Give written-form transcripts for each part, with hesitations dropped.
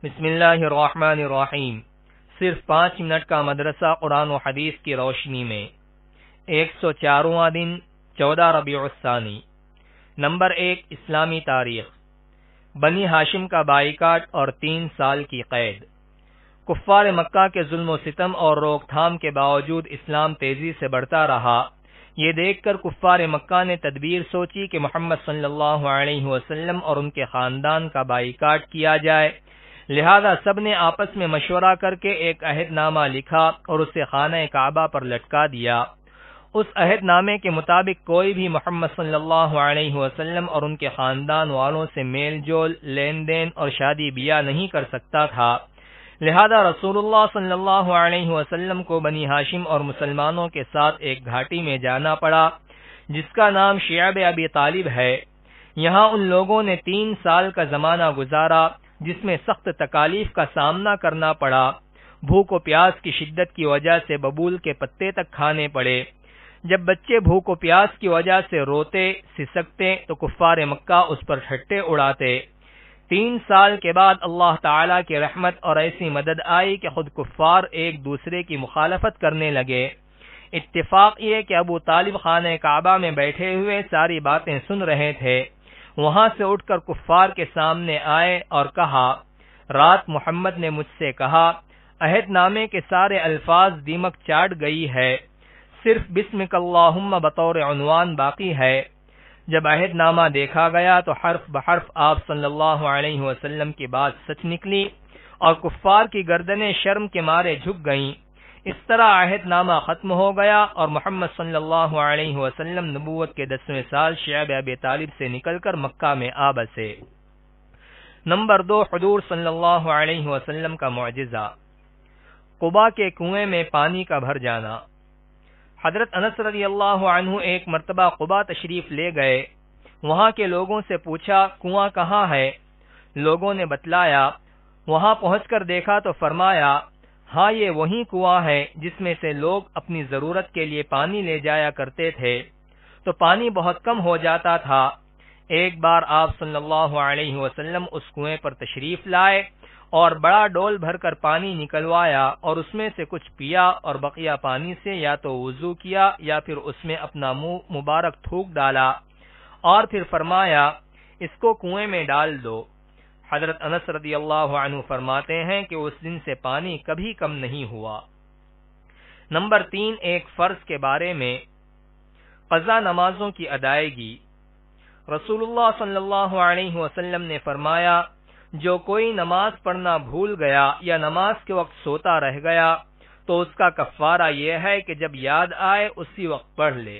بسم اللہ الرحمن الرحیم۔ صرف 5 منٹ کا مدرسہ قرآن و حدیث کی روشنی میں 104واں دن 14 ربیع الثانی۔ نمبر 1، اسلامی تاریخ۔ بنی ہاشم کا بائیکاٹ اور 3 سال کی قید۔ کفار مکہ کے ظلم و ستم اور روک تھام کے باوجود اسلام تیزی سے بڑھتا رہا۔ یہ دیکھ کر کفار مکہ نے تدبیر سوچی کہ محمد صلی اللہ علیہ وسلم اور ان کے خاندان کا بائیکاٹ کیا جائے۔ لہذا سب نے آپس میں مشورہ کر کے ایک عہد نامہ لکھا اور اسے خانہ کعبہ پر لٹکا دیا۔ اس عہد نامے کے مطابق کوئی بھی محمد صلی اللہ علیہ وسلم اور ان کے خاندان والوں سے میل جول، لین دین اور شادی بیاہ نہیں کر سکتا تھا۔ لہذا رسول اللہ صلی اللہ علیہ وسلم کو بنی ہاشم اور مسلمانوں کے ساتھ ایک گھاٹی میں جانا پڑا جس کا نام شعب ابی طالب ہے۔ یہاں ان لوگوں نے 3 سال کا زمانہ گزارا جس میں سخت تکالیف کا سامنا کرنا پڑا۔ بھوک و پیاس کی شدت کی وجہ سے ببول کے پتے تک کھانے پڑے۔ جب بچے بھوک و پیاس کی وجہ سے روتے سسکتے تو کفار مکہ اس پر ٹھٹے اڑاتے۔ 3 سال کے بعد اللہ تعالی کی رحمت اور ایسی مدد آئی کہ خود کفار ایک دوسرے کی مخالفت کرنے لگے۔ اتفاق یہ کہ ابو طالب خانہ کعبہ میں بیٹھے ہوئے ساری باتیں سن رہے تھے۔ وہاں سے اٹھ کر کفار کے سامنے آئے اور کہا، رات محمد نے مجھ سے کہا، عہد نامے کے سارے الفاظ دیمک چاٹ گئی ہے، صرف بسمک اللہم بطور عنوان باقی ہے۔ جب عہد نامہ دیکھا گیا تو حرف بحرف آپ صلی اللہ علیہ وسلم کی بات سچ نکلی اور کفار کی گردنیں شرم کے مارے جھک گئیں۔ اس طرح عہد نامہ ختم ہو گیا اور محمد صلی اللہ علیہ وسلم نبوت کے 10ویں سال شعب ابی طالب سے نکل کر مکہ میں آ بسے۔ نمبر 2، حضور صلی اللہ علیہ وسلم کا معجزہ۔ قباء کے کنویں میں پانی کا بھر جانا۔ حضرت انس رضی اللہ عنہ ایک مرتبہ قباء تشریف لے گئے۔ وہاں کے لوگوں سے پوچھا، کنواں کہاں ہے؟ لوگوں نے بتلایا۔ وہاں پہنچ کر دیکھا تو فرمایا، ہاں یہ وہی کنواں ہے جس میں سے لوگ اپنی ضرورت کے لیے پانی لے جایا کرتے تھے، تو پانی بہت کم ہو جاتا تھا۔ ایک بار آپ صلی اللہ علیہ وسلم اس کنویں پر تشریف لائے اور بڑا ڈول بھر کر پانی نکلوایا اور اس میں سے کچھ پیا اور بقیہ پانی سے یا تو وضو کیا یا پھر اس میں اپنا منہ مبارک تھوک ڈالا اور پھر فرمایا، اس کو کنویں میں ڈال دو۔ حضرت انس رضی اللہ عنہ فرماتے ہیں کہ اس دن سے پانی کبھی کم نہیں ہوا۔ نمبر 3، ایک فرض کے بارے میں۔ قضا نمازوں کی ادائیگی۔ رسول اللہ صلی اللہ علیہ وسلم نے فرمایا، جو کوئی نماز پڑھنا بھول گیا یا نماز کے وقت سوتا رہ گیا تو اس کا کفارہ یہ ہے کہ جب یاد آئے اسی وقت پڑھ لے۔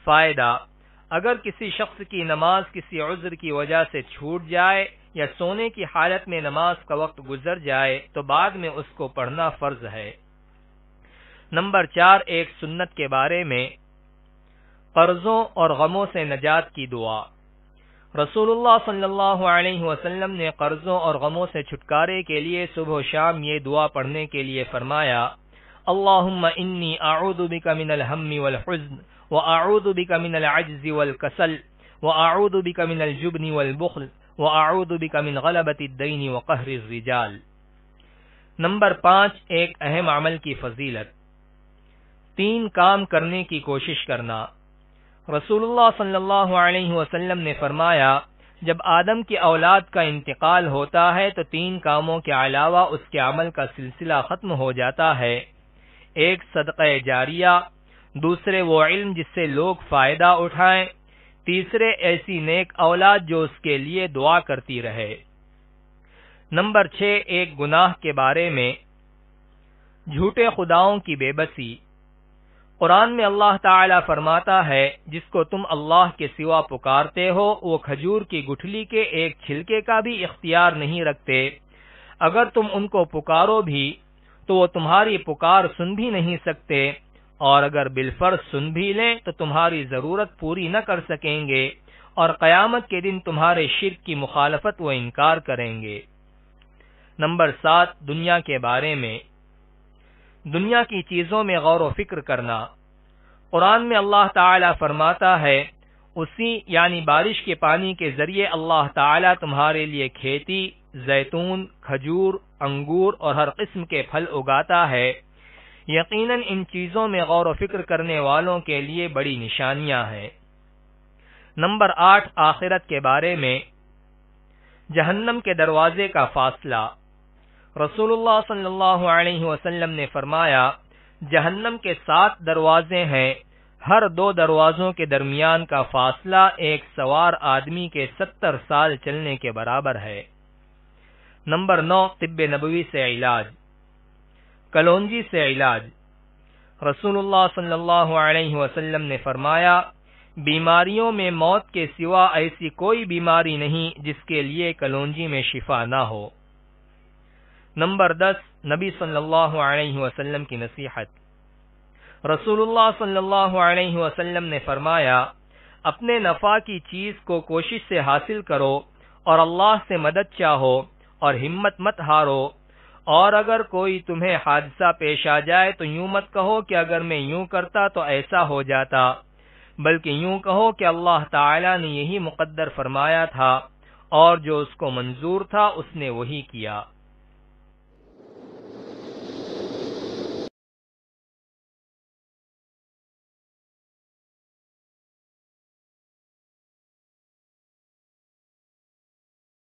فائدہ: اگر کسی شخص کی نماز کسی عذر کی وجہ سے چھوٹ جائے یا سونے کی حالت میں نماز کا وقت گزر جائے تو بعد میں اس کو پڑھنا فرض ہے۔ نمبر 4، ایک سنت کے بارے میں۔ قرضوں اور غموں سے نجات کی دعا۔ رسول اللہ صلی اللہ علیہ وسلم نے قرضوں اور غموں سے چھٹکارے کے لیے صبح و شام یہ دعا پڑھنے کے لیے فرمایا، اللہم انی اعوذ بک من الہم والحزن واعوذ بک من العجز والکسل واعوذ بک من الجبن والبخل وَأَعُوذُ بِكَ مِنْ غَلَبَةِ الدَّيْنِ وَقَهْرِ الرِّجَالِ۔ نمبر 5، ایک اہم عمل کی فضیلت۔ 3 کام کرنے کی کوشش کرنا۔ رسول اللہ صلی اللہ علیہ وسلم نے فرمایا، جب آدم کی اولاد کا انتقال ہوتا ہے تو 3 کاموں کے علاوہ اس کے عمل کا سلسلہ ختم ہو جاتا ہے۔ ایک صدقہ جاریہ، دوسرے وہ علم جس سے لوگ فائدہ اٹھائیں، تیسرے ایسی نیک اولاد جو اس کے لیے دعا کرتی رہے۔ نمبر 6، ایک گناہ کے بارے میں۔ جھوٹے خداؤں کی بے بسی۔ قرآن میں اللہ تعالی فرماتا ہے، جس کو تم اللہ کے سوا پکارتے ہو وہ کھجور کی گٹھلی کے ایک چھلکے کا بھی اختیار نہیں رکھتے۔ اگر تم ان کو پکارو بھی تو وہ تمہاری پکار سن بھی نہیں سکتے، اور اگر بالفرض سن بھی لیں تو تمہاری ضرورت پوری نہ کر سکیں گے، اور قیامت کے دن تمہارے شرک کی مخالفت و انکار کریں گے۔ نمبر 7، دنیا کے بارے میں۔ دنیا کی چیزوں میں غور و فکر کرنا۔ قرآن میں اللہ تعالی فرماتا ہے، اسی یعنی بارش کے پانی کے ذریعے اللہ تعالی تمہارے لیے کھیتی، زیتون، کھجور، انگور اور ہر قسم کے پھل اگاتا ہے، یقیناً ان چیزوں میں غور و فکر کرنے والوں کے لیے بڑی نشانیاں ہیں۔ نمبر 8، آخرت کے بارے میں جہنم کے دروازے کا فاصلہ۔ رسول اللہ صلی اللہ علیہ وسلم نے فرمایا، جہنم کے 7 دروازے ہیں، ہر 2 دروازوں کے درمیان کا فاصلہ ایک سوار آدمی کے 70 سال چلنے کے برابر ہے۔ نمبر 9، طب نبوی سے علاج۔ کلونجی سے علاج۔ رسول اللہ صلی اللہ علیہ وسلم نے فرمایا، بیماریوں میں موت کے سوا ایسی کوئی بیماری نہیں جس کے لیے کلونجی میں شفا نہ ہو۔ نمبر 10، نبی صلی اللہ علیہ وسلم کی نصیحت۔ رسول اللہ صلی اللہ علیہ وسلم نے فرمایا، اپنے نفع کی چیز کو کوشش سے حاصل کرو اور اللہ سے مدد چاہو اور ہمت مت ہارو، اور اگر کوئی تمہیں حادثہ پیش آ جائے تو یوں مت کہو کہ اگر میں یوں کرتا تو ایسا ہو جاتا، بلکہ یوں کہو کہ اللہ تعالی نے یہی مقدر فرمایا تھا اور جو اس کو منظور تھا اس نے وہی کیا۔